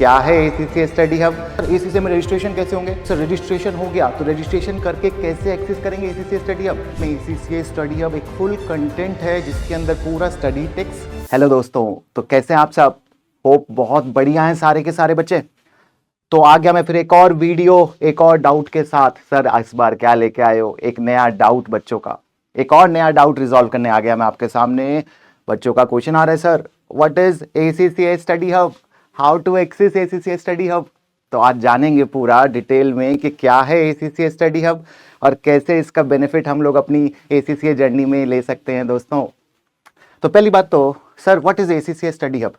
क्या है ACCA study hub. ACCA में रजिस्ट्रेशन कैसे होंगे सर? रजिस्ट्रेशन हो गया तो रजिस्ट्रेशन करके कैसे एक्सेस करेंगे एसीसीए स्टडी हब में? एसीसीए स्टडी हब एक फुल कंटेंट है जिसके अंदर पूरा स्टडी टेक्स्ट। हेलो दोस्तों, तो कैसे हैं आप सब? होप बहुत बढ़िया हैं सारे के सारे बच्चे। तो आ गया मैं फिर एक और वीडियो एक और डाउट के साथ। सर इस बार क्या लेके आए हो? एक नया डाउट बच्चों का, एक और नया डाउट रिजॉल्व करने आ गया मैं आपके सामने। बच्चों का क्वेश्चन आ रहा है, sir what is ACCA study hub, how to access ACCA study hub. तो आज जानेंगे पूरा डिटेल में कि क्या है एसीसीए स्टडी हब और कैसे इसका बेनिफिट हम लोग अपनी एसीसीए जर्नी में ले सकते हैं दोस्तों। तो पहली बात तो sir what is ACCA study hub.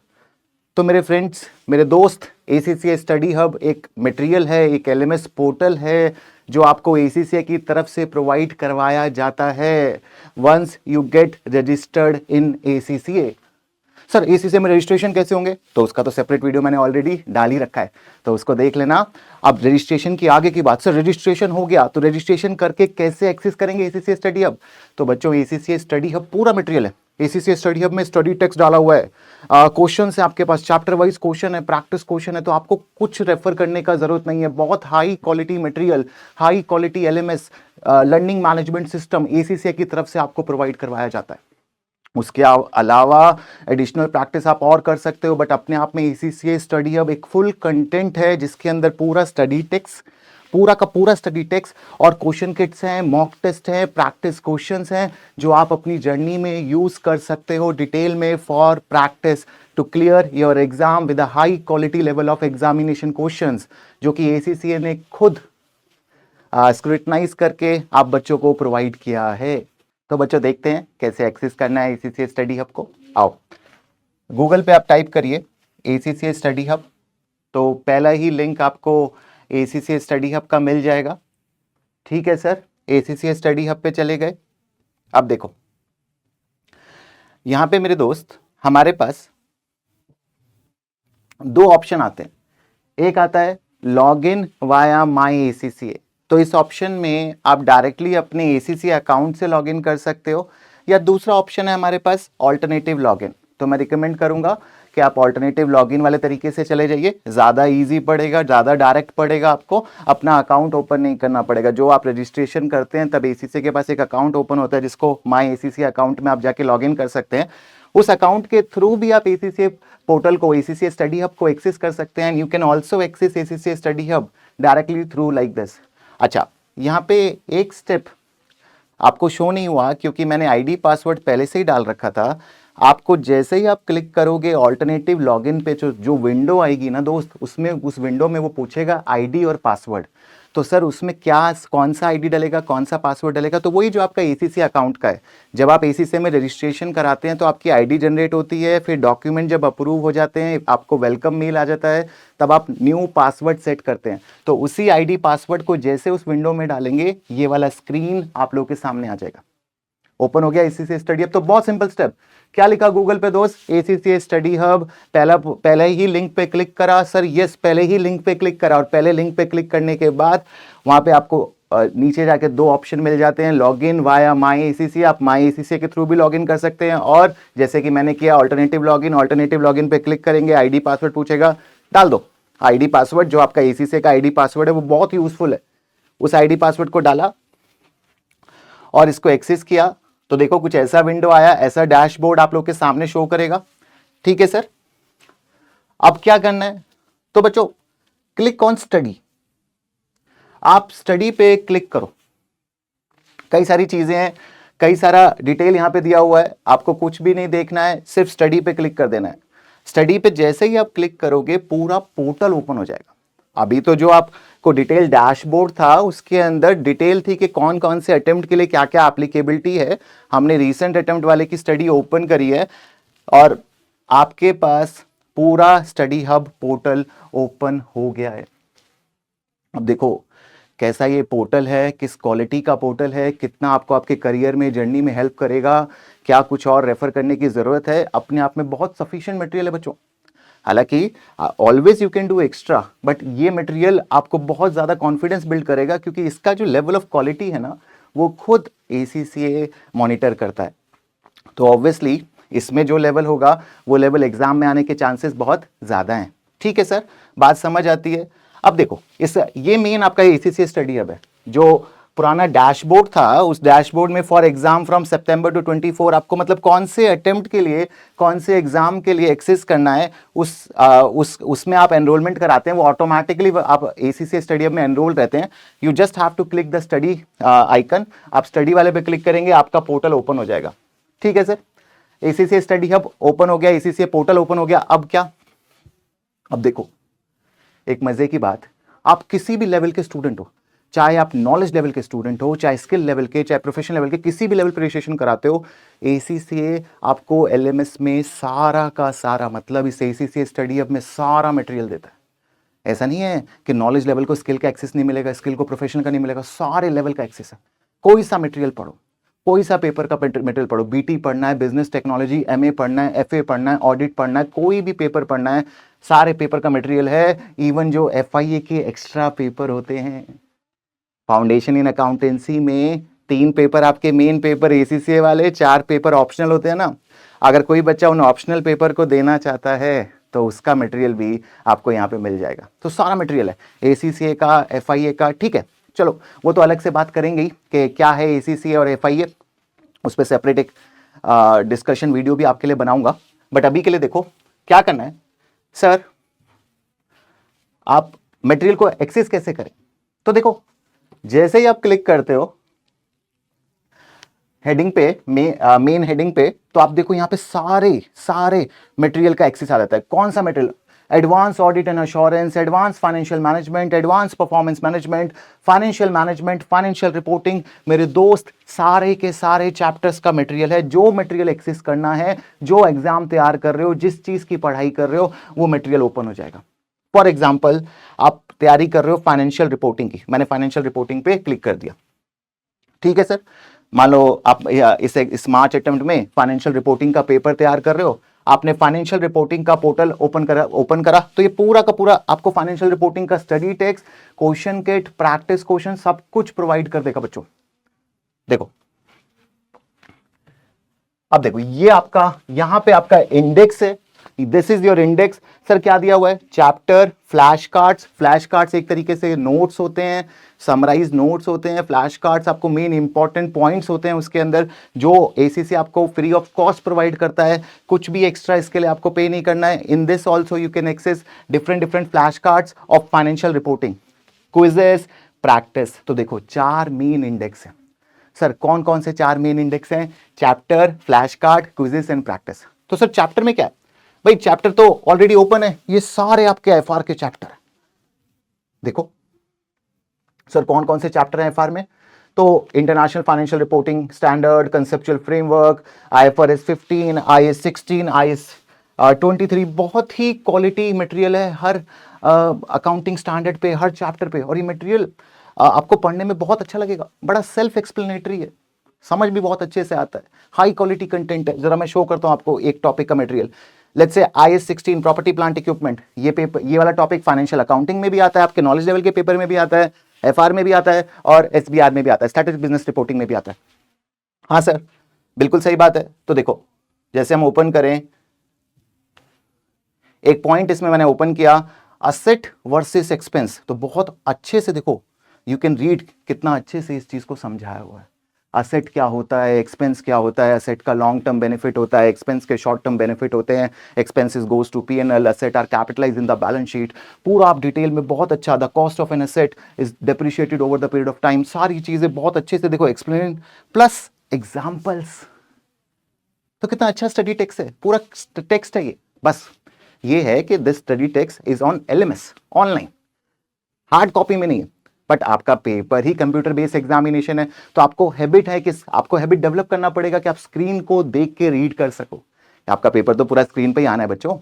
तो मेरे फ्रेंड्स, मेरे दोस्त, एसीसीए स्टडी हब एक मटेरियल है, एक एलएमएस पोर्टल है जो आपको एसीसीए की तरफ से प्रोवाइड करवाया जाता है once you get registered in ACCA. Sir ACCA में रजिस्ट्रेशन कैसे होंगे? तो उसका तो सेपरेट वीडियो मैंने ऑलरेडी डाल ही रखा है, तो उसको देख लेना। अब रजिस्ट्रेशन की आगे की बात, सर रजिस्ट्रेशन हो गया तो रजिस्ट्रेशन करके कैसे एक्सेस करेंगे एसीसीए स्टडी हब। तो बच्चों एसीसीए स्टडी हब पूरा मटेरियल है। एसीसीए स्टडी हब में स्टडी टेक्स्ट डाला हुआ है, क्वेश्चन है आपके पास, चैप्टर वाइज क्वेश्चन है, प्रैक्टिस क्वेश्चन है, तो आपको कुछ रेफर करने का जरूरत नहीं है। बहुत high quality material, high quality LMS learning management system ACCA की तरफ से आपको प्रोवाइड करवाया जाता है। उसके अलावा एडिशनल प्रैक्टिस आप और कर सकते हो, बट अपने आप में एसीसीए स्टडी हब एक फुल कंटेंट है जिसके अंदर पूरा स्टडी टेक्स्ट, पूरा का पूरा स्टडी टेक्स्ट और क्वेश्चन किट्स हैं, मॉक टेस्ट हैं, प्रैक्टिस क्वेश्चंस हैं जो आप अपनी जर्नी में यूज कर सकते हो डिटेल में for practice to clear your exam with a high quality level of examination questions, जो कि एसीसीए ने खुद स्क्रूटनाइज करके आप बच्चों को प्रोवाइड किया है। तो बच्चों देखते हैं कैसे एक्सेस करना है एसीसीए स्टडी हब को। आओ गूगल पे आप टाइप करिए एसीसीए स्टडी हब, तो पहला ही लिंक आपको एसीसीए स्टडी हब का मिल जाएगा। ठीक है सर, एसीसीए स्टडी हब पे चले गए। अब देखो यहां पे मेरे दोस्त हमारे पास दो ऑप्शन आते हैं। एक आता है log in via my ACCA, तो इस ऑप्शन में आप डायरेक्टली अपने एसीसीए अकाउंट से लॉगिन कर सकते हो, या दूसरा ऑप्शन है हमारे पास ऑल्टरनेटिव लॉगिन। तो मैं रिकमेंड करूंगा कि आप ऑल्टरनेटिव लॉगिन वाले तरीके से चले जाइए, ज़्यादा इजी पड़ेगा, ज़्यादा डायरेक्ट पड़ेगा, आपको अपना अकाउंट ओपन नहीं करना पड़ेगा। जो आप रजिस्ट्रेशन करते हैं तब एसीसीए के पास एक अकाउंट ओपन होता है जिसको माई एसीसीए अकाउंट में आप जाके लॉगिन कर सकते हैं। उस अकाउंट के थ्रू भी आप एसीसीए पोर्टल को, एसीसीए स्टडी हब को एक्सेस कर सकते हैं। You can also access ACCA study hub directly through like this. अच्छा, यहाँ पे एक स्टेप आपको शो नहीं हुआ क्योंकि मैंने आईडी पासवर्ड पहले से ही डाल रखा था। आपको जैसे ही आप क्लिक करोगे ऑल्टरनेटिव लॉगिन पे जो विंडो आएगी ना दोस्त, उसमें उस विंडो में वो पूछेगा आईडी और पासवर्ड। तो सर उसमें क्या, कौन सा आईडी डलेगा, कौन सा पासवर्ड डलेगा? तो वही जो आपका एसीसीए अकाउंट का है। जब आप एसीसीए में रजिस्ट्रेशन कराते हैं तो आपकी आईडी जनरेट होती है, फिर डॉक्यूमेंट जब अप्रूव हो जाते हैं आपको वेलकम मेल आ जाता है, तब आप न्यू पासवर्ड सेट करते हैं। तो उसी आईडी पासवर्ड को जैसे उस विंडो में डालेंगे ये वाला स्क्रीन आप लोगों के सामने आ जाएगा। ओपन हो गया एसीसीए स्टडी हब। तो बहुत सिंपल स्टेप, क्या लिखा गूगल पे दोस्त? ACCA study hub. पहले ही लिंक पे क्लिक करा सर, यस पहले ही लिंक पे क्लिक करा, और पहले लिंक पे क्लिक करने के बाद वहां पे आपको नीचे जाके दो ऑप्शन मिल जाते हैं, लॉगिन वाया माई एसीसीए। आप माई एसीसीए के थ्रू भी लॉगिन कर सकते हैं, और जैसे कि मैंने किया ऑल्टरनेटिव लॉगिन पे क्लिक करेंगे, आईडी पासवर्ड पूछेगा, डाल दो आईडी पासवर्ड। जो आपका एसीसीए का आईडी पासवर्ड है वो बहुत यूजफुल है। उस आईडी पासवर्ड को डाला और इसको एक्सेस किया तो देखो कुछ ऐसा विंडो आया, ऐसा डैशबोर्ड आप लोग के सामने शो करेगा। ठीक है सर, अब क्या करना है? तो बच्चों क्लिक ऑन स्टडी, आप स्टडी पे क्लिक करो। कई सारी चीजें हैं, कई सारा डिटेल यहां पे दिया हुआ है, आपको कुछ भी नहीं देखना है, सिर्फ स्टडी पे क्लिक कर देना है। स्टडी पे जैसे ही आप क्लिक करोगे पूरा पोर्टल ओपन हो जाएगा। अभी तो जो आपको डिटेल डैशबोर्ड था उसके अंदर डिटेल थी कि कौन कौन से अटेम्प्ट के लिए क्या क्या एप्लीकेबिलिटी है। हमने रीसेंट अटेम्प्ट वाले की स्टडी ओपन करी है और आपके पास पूरा स्टडी हब पोर्टल ओपन हो गया है। अब देखो कैसा ये पोर्टल है, किस क्वालिटी का पोर्टल है, कितना आपको आपके करियर में, जर्नी में हेल्प करेगा, क्या कुछ और रेफर करने की जरूरत है, अपने आप में बहुत सफिशिएंट मटेरियल है बच्चों। हालांकि always you can do extra, but ये मटेरियल आपको बहुत ज़्यादा कॉन्फिडेंस बिल्ड करेगा क्योंकि इसका जो लेवल ऑफ क्वालिटी है ना वो खुद एसीसीए मॉनिटर करता है। तो ऑब्वियसली इसमें जो लेवल होगा वो लेवल एग्जाम में आने के चांसेस बहुत ज़्यादा हैं। ठीक है सर, बात समझ आती है। अब देखो इस ये मेन आपका एसीसी स्टडी हब है। जो पुराना डैशबोर्ड था उस डैशबोर्ड में for exam from September to 24 आपको मतलब कौन से अटेम्प्ट के लिए कौन से एग्जाम के लिए एक्सेस करना है उसमें आप एनरोलमेंट कराते हैं, वो ऑटोमेटिकली आप एसीसी स्टडी हब में एनरोल रहते हैं। You just have to click the study icon, आप स्टडी वाले पे क्लिक करेंगे आपका पोर्टल ओपन हो जाएगा। ठीक है sir, ACC study hub open हो गया, एसीसी पोर्टल ओपन हो गया। अब क्या, अब देखो एक मजे की बात, आप किसी भी लेवल के स्टूडेंट हो, चाहे आप नॉलेज लेवल के स्टूडेंट हो, चाहे स्किल लेवल के, चाहे प्रोफेशनल लेवल के, किसी भी लेवल पर रजिस्ट्रेशन कराते हो, एसीसी आपको एलएमएस में सारा का सारा मतलब इस एसीसी स्टडी हब में सारा मटेरियल देता है। ऐसा नहीं है कि नॉलेज लेवल को स्किल का एक्सेस नहीं मिलेगा, स्किल को प्रोफेशनल का नहीं मिलेगा, सारे लेवल का एक्सेस है। कोई सा मटेरियल पढ़ो, कोई सा पेपर का मटेरियल पढ़ो, बीटी पढ़ना है, बिजनेस टेक्नोलॉजी एमए पढ़ना है, एफए पढ़ना है, ऑडिट पढ़ना है, कोई भी पेपर पढ़ना है, सारे पेपर का मटेरियल है। इवन जो एफआईए के एक्स्ट्रा पेपर होते हैं, फाउंडेशन इन अकाउंटेंसी में 3 पेपर आपके मेन पेपर एसीसी वाले, 4 पेपर ऑप्शनल होते हैं ना। अगर कोई बच्चा उन ऑप्शनल पेपर को देना चाहता है तो उसका मटेरियल भी आपको यहाँ पे मिल जाएगा। तो सारा मटेरियल है एसीसी का, एफआईए का। ठीक है, चलो वो तो अलग से बात करेंगे ही कि क्या है एसीसी और एफआईए, उस पर सेपरेट एक डिस्कशन वीडियो भी आपके लिए बनाऊंगा। बट अभी के लिए देखो क्या करना है सर, आप मटेरियल को एक्सेस कैसे करें। तो देखो जैसे ही आप क्लिक करते हो हेडिंग पे, मेन हेडिंग पे, तो आप देखो यहां पे सारे मटेरियल का एक्सेस आ जाता है। कौन सा material, advance audit and assurance, advance financial management, advance performance management, financial management, financial reporting. मेरे दोस्त सारे के सारे चैप्टर्स का मटेरियल है। जो मटेरियल एक्सेस करना है, जो एग्जाम तैयार कर रहे हो, जिस चीज की पढ़ाई कर रहे हो, वो मटेरियल ओपन हो जाएगा। फॉर एग्जाम्पल आप तैयारी कर रहे हो फाइनेंशियल रिपोर्टिंग की, मैंने फाइनेंशियल रिपोर्टिंग पे क्लिक कर दिया। ठीक है सर, मान लो आप इस मार्च अटेम्प्ट में फाइनेंशियल रिपोर्टिंग का पेपर तैयार कर रहे हो, आपने फाइनेंशियल रिपोर्टिंग का पोर्टल ओपन करा तो ये पूरा का पूरा आपको फाइनेंशियल रिपोर्टिंग का study text, question kit, practice question सब कुछ प्रोवाइड कर देगा बच्चों। देखो अब देखो ये आपका यहां पे आपका इंडेक्स है, this is your index. Sir क्या दिया हुआ है, chapter, flash cards. Flash cards एक तरीके से नोट्स होते हैं, समराइज नोट्स होते हैं। फ्लैश कार्ड्स आपको मेन इंपॉर्टेंट पॉइंट्स होते हैं उसके अंदर, जो एसीसी आपको फ्री ऑफ कॉस्ट प्रोवाइड करता है। कुछ भी एक्स्ट्रा इसके लिए आपको पे नहीं करना है। In this also you can access different flash cards of financial reporting, quizzes, practice. तो देखो 4 मेन इंडेक्स है। सर कौन कौन से 4 मेन इंडेक्स हैं, chapter, flash card, quizzes and practice. तो सर चैप्टर में क्या है भाई, चैप्टर तो ऑलरेडी ओपन है, ये सारे आपके एफआर के चैप्टर। देखो सर कौन कौन से चैप्टर हैं एफआर में, तो international financial reporting standard, conceptual framework, IFRS 15, IS 16, IS 23। बहुत ही क्वालिटी मटेरियल है हर अकाउंटिंग स्टैंडर्ड पे, हर चैप्टर पे। और ये मटेरियल आपको पढ़ने में बहुत अच्छा लगेगा, बड़ा सेल्फ एक्सप्लेनेटरी है, समझ भी बहुत अच्छे से आता है, हाई क्वालिटी कंटेंट है। जरा मैं शो करता हूं आपको एक टॉपिक का material. Let's say IS 16 property plant equipment, ये वाला टॉपिक फाइनेंशियल अकाउंटिंग में भी आता है, आपके नॉलेज लेवल के पेपर में भी आता है, एफआर में भी आता है और एसबीआर में भी आता है, स्ट्रैटेजिक बिजनेस रिपोर्टिंग में भी आता है। हाँ सर बिल्कुल सही बात है। तो देखो जैसे हम ओपन करें, एक पॉइंट इसमें मैंने ओपन किया, असेट वर्सेस एक्सपेंस। तो बहुत अच्छे से देखो, यू कैन रीड कितना अच्छे से इस चीज को समझाया हुआ है। असेट क्या होता है, एक्सपेंस क्या होता है, असेट का लॉन्ग टर्म बेनिफिट होता है, एक्सपेंस के शॉर्ट टर्म बेनिफिट होते हैं, expenses goes to PNL, asset are capitalised in the balance sheet. पूरा आप डिटेल में बहुत अच्छा, the cost of an asset is depreciated over the period of time, सारी चीजें बहुत अच्छे से देखो एक्सप्लेन, प्लस एग्जाम्पल्स। तो कितना अच्छा स्टडी टेक्स्ट है, पूरा टेक्स्ट है ये। बस ये है कि this study text is on LMS online, hard copy में नहीं है। बट आपका पेपर ही कंप्यूटर बेस्ड एग्जामिनेशन है, तो आपको हैबिट है कि आपको हैबिट डेवलप करना पड़ेगा कि आप स्क्रीन को देख के रीड कर सको। आपका पेपर तो पूरा स्क्रीन पे ही आना है बच्चों।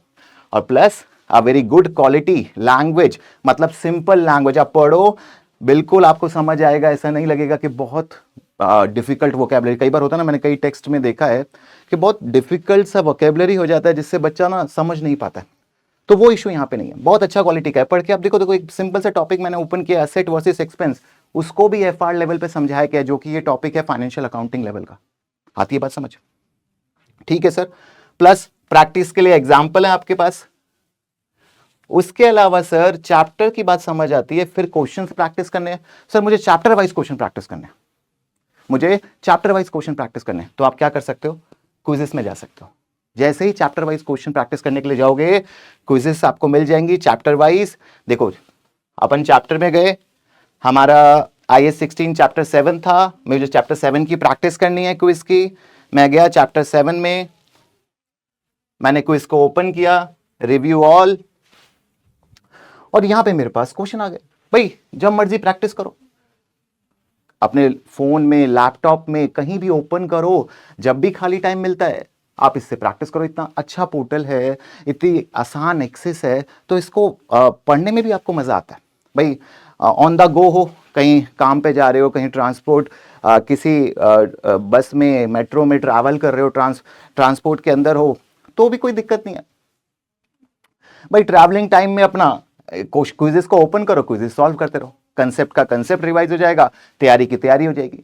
और plus a very good quality language, मतलब सिंपल लैंग्वेज आप पढ़ो, बिल्कुल आपको समझ आएगा, ऐसा नहीं लगेगा कि बहुत डिफिकल्ट वोकेबलरी। कई बार होता है ना, मैंने कई टेक्स्ट में देखा है कि बहुत डिफिकल्ट सा वोकेबलरी हो जाता है जिससे बच्चा ना समझ नहीं पाता है। तो वो इशू यहाँ पे नहीं है, बहुत अच्छा क्वालिटी का है। पढ़ के आप देखो एक सिंपल सा टॉपिक मैंने ओपन किया, एसेट वर्सेस एक्सपेंस, उसको भी एफआर लेवल पे समझाया गया, जो कि ये टॉपिक है फाइनेंशियल अकाउंटिंग लेवल का। आती है बात समझ? ठीक है सर। प्लस प्रैक्टिस के लिए एग्जाम्पल है आपके पास, उसके अलावा सर चैप्टर की बात समझ आती है, फिर क्वेश्चंस प्रैक्टिस करने हैं। सर मुझे चैप्टर वाइज क्वेश्चन प्रैक्टिस करने हैं, मुझे चैप्टर वाइज क्वेश्चन प्रैक्टिस करने हैं, तो आप क्या कर सकते हो, क्विजेस में जा सकते हो। जैसे ही चैप्टर वाइज क्वेश्चन प्रैक्टिस करने के लिए जाओगे, क्विजेस आपको मिल जाएंगी चैप्टर वाइज। देखो अपन चैप्टर में गए, हमारा IS 16 चैप्टर 7 था, मुझे चैप्टर 7 की प्रैक्टिस करनी है क्विज की। मैं गया चैप्टर 7 में, मैंने क्विज को ओपन किया, रिव्यू ऑल, और यहां पे मेरे पास क्वेश्चन आ गए। भाई जब मर्जी प्रैक्टिस करो, अपने फोन में, लैपटॉप में, कहीं भी ओपन करो, जब भी खाली टाइम मिलता है आप इससे प्रैक्टिस करो। इतना अच्छा पोर्टल है, इतनी आसान एक्सेस है, तो इसको पढ़ने में भी आपको मजा आता है। भाई ऑन द गो हो, कहीं काम पे जा रहे हो, कहीं ट्रांसपोर्ट किसी बस में, मेट्रो में ट्रैवल कर रहे हो, ट्रांसपोर्ट के अंदर हो, तो भी कोई दिक्कत नहीं है। भाई ट्रैवलिंग टाइम में अपना क्विज़ेस को ओपन करो, क्विज़ेस सॉल्व करते रहो, कंसेप्ट का कंसेप्ट रिवाइज हो जाएगा, तैयारी की तैयारी हो जाएगी।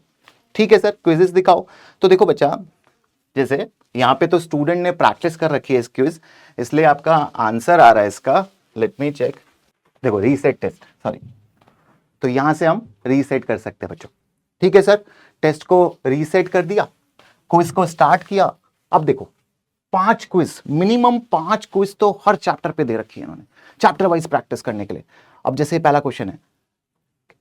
ठीक है सर, क्विज़ेस दिखाओ। तो देखो बच्चा, जैसे यहां पे तो स्टूडेंट ने प्रैक्टिस कर रखी है इस क्विज, इसलिए आपका आंसर आ रहा है इसका, लेट मी चेक। देखो रीसेट टेस्ट, सॉरी, तो यहां से हम रीसेट कर सकते हैं बच्चों। ठीक है सर, टेस्ट को रीसेट कर दिया, क्विज को स्टार्ट किया। अब देखो 5 क्विज, मिनिमम 5 क्विज तो हर चैप्टर पे दे रखी है इन्होंने, चैप्टर वाइज प्रैक्टिस करने के लिए। अब जैसे पहला क्वेश्चन है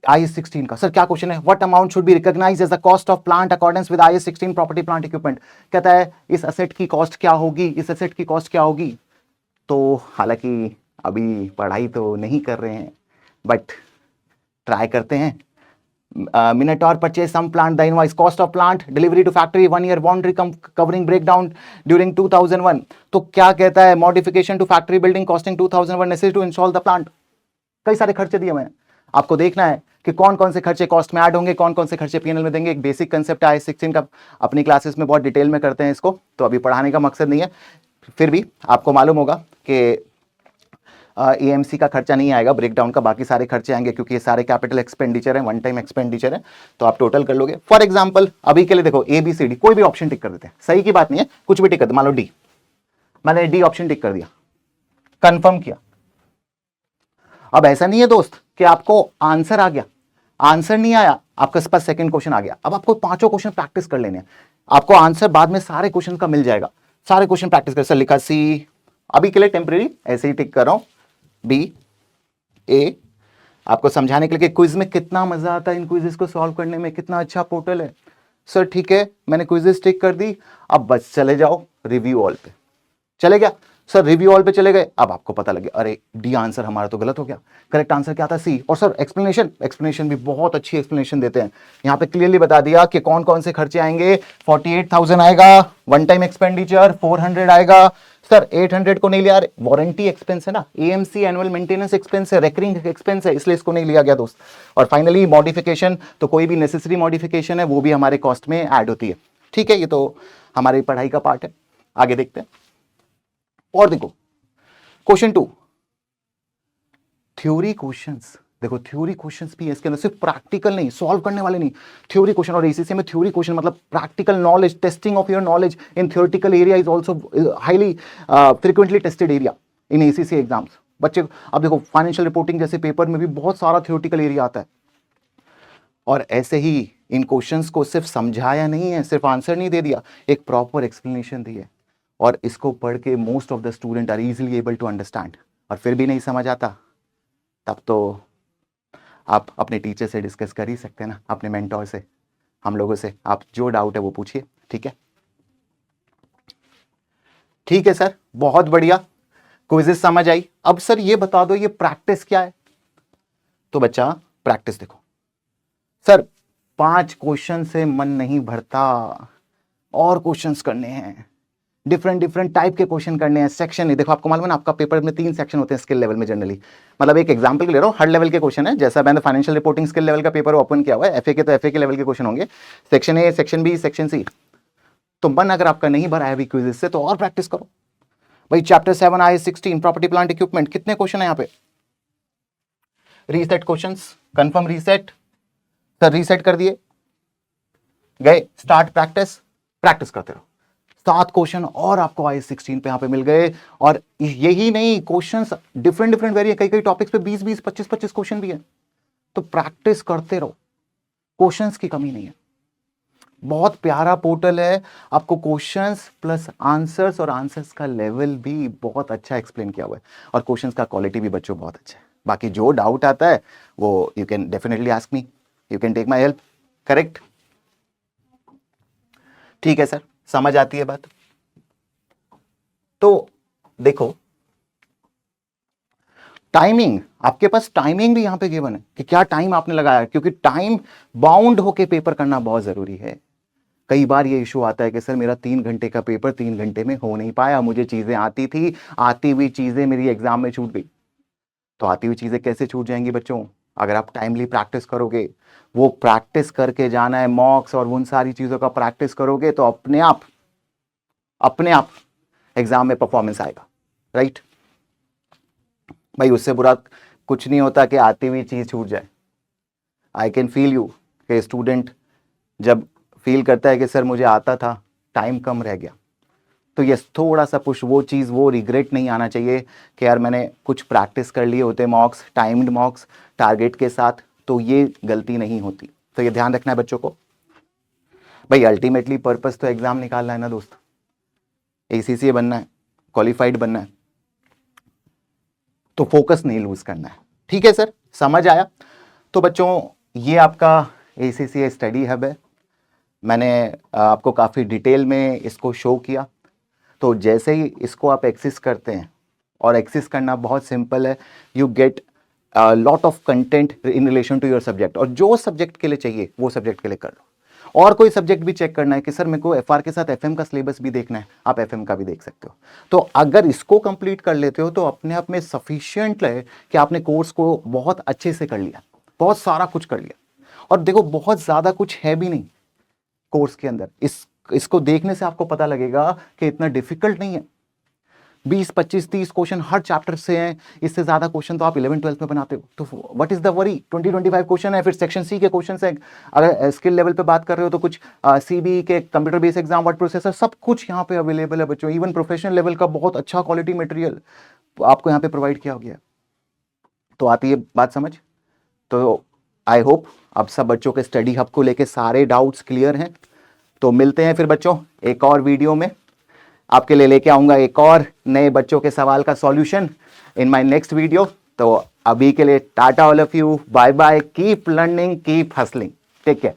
IS 16 का, सर क्या क्वेश्चन है, what amount should be recognised as the cost of plant accordance with IS 16 property plant equipment. कहता है इस असेट की कॉस्ट क्या होगी, इस असेट की कॉस्ट क्या होगी। तो हालांकि अभी पढ़ाई तो नहीं कर रहे हैं, बट ट्राई करते हैं। Minotaur purchased some plant, the invoice cost of plant, delivery to factory, 1 year warranty covering breakdown during 2001। तो क्या कहता है, modification to factory building costing 2001 necessary to install the plant। कई सारे खर्चे दिए मैंने, आपको देखना है कि कौन कौन से खर्चे कॉस्ट में ऐड होंगे, कौन कौन से खर्चे पीएनएल में देंगे। एक बेसिक कंसेप्ट है IS 16 का, अपनी क्लासेस में बहुत डिटेल में करते हैं इसको, तो अभी पढ़ाने का मकसद नहीं है, फिर भी आपको मालूम होगा कि AMC का खर्चा नहीं आएगा, ब्रेकडाउन का बाकी सारे खर्चे आएंगे, क्योंकि ये सारे कैपिटल एक्सपेंडिचर है, वन टाइम एक्सपेंडिचर है, तो आप टोटल कर लोगे। फॉर एग्जांपल अभी के लिए देखो ABCD, कोई भी ऑप्शन टिक कर देते हैं, सही की बात नहीं है, कुछ भी टिक कर दो, मान लो D, मैंने D ऑप्शन टिक कर दिया, कंफर्म किया। अब ऐसा नहीं है दोस्त कि आपको आंसर आ गया, आंसर नहीं आया, आपके पास सेकंड क्वेश्चन आ गया, अब आपको पांचों क्वेश्चन प्रैक्टिस कर लेने हैं। आपको आंसर बाद में सारे क्वेश्चन का मिल जाएगा, सारे क्वेश्चन प्रैक्टिस कर। सर लिखा C, अभी के लिए टेम्परेरी ऐसे ही टिक कर रहा हूं, B, A, आपको समझाने के लिए कि क्विज में कितना मजा आता है, इन क्विजेस को सॉल्व करने में, कितना अच्छा पोर्टल है। सर ठीक है, मैंने क्विजेस टिक कर दी, अब बस चले जाओ रिव्यू ऑल पे। चले गया सर, रिव्यू ऑल पे चले गए, अब आपको पता लगे अरे D आंसर हमारा तो गलत हो गया, करेक्ट आंसर क्या था C। और सर एक्सप्लेनेशन भी बहुत अच्छी एक्सप्लेनेशन देते हैं, यहाँ पे क्लियरली बता दिया कि कौन कौन से खर्चे आएंगे। 48,000 आएगा वन टाइम एक्सपेंडिचर, 400 आएगा सर, 800 को नहीं लिया, वारंटी एक्सपेंस है ना, AMC एनुअल मेंटेनेंस एक्सपेंस है, रेकरिंग एक्सपेंस है, इसलिए इसको नहीं लिया गया दोस्त। और फाइनली मॉडिफिकेशन, तो कोई भी नेसेसरी मॉडिफिकेशन है वो भी हमारे कॉस्ट में ऐड होती है। ठीक है, ये तो हमारी पढ़ाई का पार्ट है, आगे देखते हैं। और देखो क्वेश्चन 2, थ्योरी क्वेश्चंस। देखो थ्योरी क्वेश्चंस भी है इसके अंदर, सिर्फ प्रैक्टिकल नहीं, सॉल्व करने वाले नहीं, थ्योरी क्वेश्चन। और ACC में थ्योरी क्वेश्चन मतलब practical knowledge, testing of your knowledge in theoretical area is also highly frequently tested area in ACC exams. बच्चे अब देखो फाइनेंशियल रिपोर्टिंग जैसे पेपर में भी बहुत सारा थ्योरेटिकल एरिया आता है, और ऐसे ही इन क्वेश्चंस को सिर्फ समझाया नहीं है, सिर्फ आंसर नहीं दे दिया, एक प्रॉपर एक्सप्लेनेशन दी है, और इसको पढ़ के most of the student are easily able to understand. और फिर भी नहीं समझ आता, तब तो आप अपने टीचर से डिस्कस कर ही सकते हैं ना, अपने मेंटोर से, हम लोगों से, आप जो डाउट है वो पूछिए। ठीक है, ठीक है सर, बहुत बढ़िया, क्विज़ेस समझ आई। अब सर ये बता दो ये प्रैक्टिस क्या है। तो बच्चा प्रैक्टिस देखो सर, 5 क्वेश्चन से मन नहीं भरता, और क्वेश्चंस करने हैं, डिफरेंट टाइप के क्वेश्चन करने हैं। सेक्शन नहीं, देखो आपको मालूम है ना, आपका पेपर में 3 सेक्शन होते हैं स्किल लेवल में जनरली, मतलब एक एग्जांपल ले रहा हूं, हर लेवल के क्वेश्चन है। जैसा मैंने फाइनेंशियल रिपोर्टिंग स्किल लेवल का पेपर ओपन किया हुआ है, FA के तो FA के लेवल के क्वेश्चन होंगे, section A, section B, section C। तो मन अगर आपका नहीं भरा है अभी क्विज़ से, तो और प्रैक्टिस करो भाई। Chapter 7 IS 16 property plant equipment, कितने क्वेश्चन है यहाँ पे, reset questions, confirm reset. Sir reset कर दिए, गए स्टार्ट प्रैक्टिस, प्रैक्टिस करते रहो, 7 क्वेश्चन और आपको IS-16 पे यहाँ पे मिल गए। और यही नहीं, क्वेश्चंस डिफरेंट डिफरेंट वेरिएंट, कई कई टॉपिक्स पे 20-20, 25-25 क्वेश्चन भी है। तो प्रैक्टिस करते रहो, क्वेश्चंस की कमी नहीं है। बहुत प्यारा पोर्टल है, आपको क्वेश्चंस प्लस आंसर्स और आंसर्स का लेवल भी बहुत अच्छा एक्सप्लेन किया हुआ है, और क्वेश्चंस का क्वालिटी भी बच्चों बहुत अच्छा है। बाकी जो डाउट आता है वो you can definitely ask me, you can take my help. Correct? ठीक है सर, समझ आती है बात? तो देखो, टाइमिंग, आपके पास टाइमिंग भी यहां पे गिवन है कि क्या टाइम आपने लगाया, क्योंकि टाइम बाउंड होके पेपर करना बहुत जरूरी है। कई बार ये इशू आता है कि सर मेरा 3 घंटे का पेपर 3 घंटे में हो नहीं पाया, मुझे चीजें आती थी, आती हुई चीजें मेरी एग्जाम में छूट गई। तो आती हुई चीजें कैसे छूट जाएंगी बच्चों? अगर आप टाइमली प्रैक्टिस करोगे, वो प्रैक्टिस करके जाना है, मॉक्स और उन सारी चीजों का प्रैक्टिस करोगे, तो अपने आप एग्जाम में परफॉर्मेंस आएगा। राइट भाई, उससे बुरा कुछ नहीं होता कि आती हुई चीज छूट जाए। आई कैन फील यू कि स्टूडेंट जब फील करता है कि सर मुझे आता था, टाइम कम रह गया, तो ये थोड़ा सा पुश, वो चीज़, वो रिग्रेट नहीं आना चाहिए कि यार मैंने कुछ प्रैक्टिस कर लिए होते, मॉक्स, टाइम्ड मॉक्स, टारगेट के साथ, तो ये गलती नहीं होती। तो ये ध्यान रखना है बच्चों को। भाई अल्टीमेटली पर्पस तो एग्जाम निकालना है ना दोस्त, ACCA बनना है, क्वालिफाइड बनना है, तो फोकस नहीं लूज करना है। ठीक है सर, समझ आया? तो बच्चों ये आपका ACCA स्टडी हब है, मैंने आपको काफ़ी डिटेल में इसको शो किया। तो जैसे ही इसको आप एक्सेस करते हैं, और एक्सेस करना बहुत सिंपल है, you get lot of content in relation to your subject, और जो सब्जेक्ट के लिए चाहिए वो सब्जेक्ट के लिए कर लो। और कोई सब्जेक्ट भी चेक करना है कि सर मेरे को FR के साथ FM का सिलेबस भी देखना है, आप FM का भी देख सकते हो। तो अगर इसको कंप्लीट कर लेते हो तो अपने आप में सफिशिएंट है कि आपने कोर्स को बहुत अच्छे से कर लिया, बहुत सारा कुछ कर लिया। और देखो, बहुत ज़्यादा कुछ है भी नहीं कोर्स के अंदर, इसको देखने से आपको पता लगेगा कि इतना डिफिकल्ट नहीं है। 20, 25, 30 क्वेश्चन हर चैप्टर से हैं, इससे ज्यादा क्वेश्चन तो आप 11, 12 में बनाते हो, तो what is the worry? 20, 25 question है, फिर सेक्शन सी के क्वेश्चन है। अगर स्किल लेवल पे बात कर रहे हो तो कुछ CBE के computer based exam, word processor, सब कुछ यहाँ पे अवेलेबल है बच्चों। इवन प्रोफेशनल लेवल का बहुत अच्छा क्वालिटी मटेरियल आपको यहाँ पे प्रोवाइड किया गया। तो आती है बात समझ? तो आई होप अब सब बच्चों के स्टडी हब को लेके सारे डाउट्स क्लियर हैं। तो मिलते हैं फिर बच्चों एक और वीडियो में, आपके लिए लेके आऊंगा एक और नए बच्चों के सवाल का solution in my next video. तो अभी के लिए tata all of you, bye bye, keep learning, keep hustling, take care.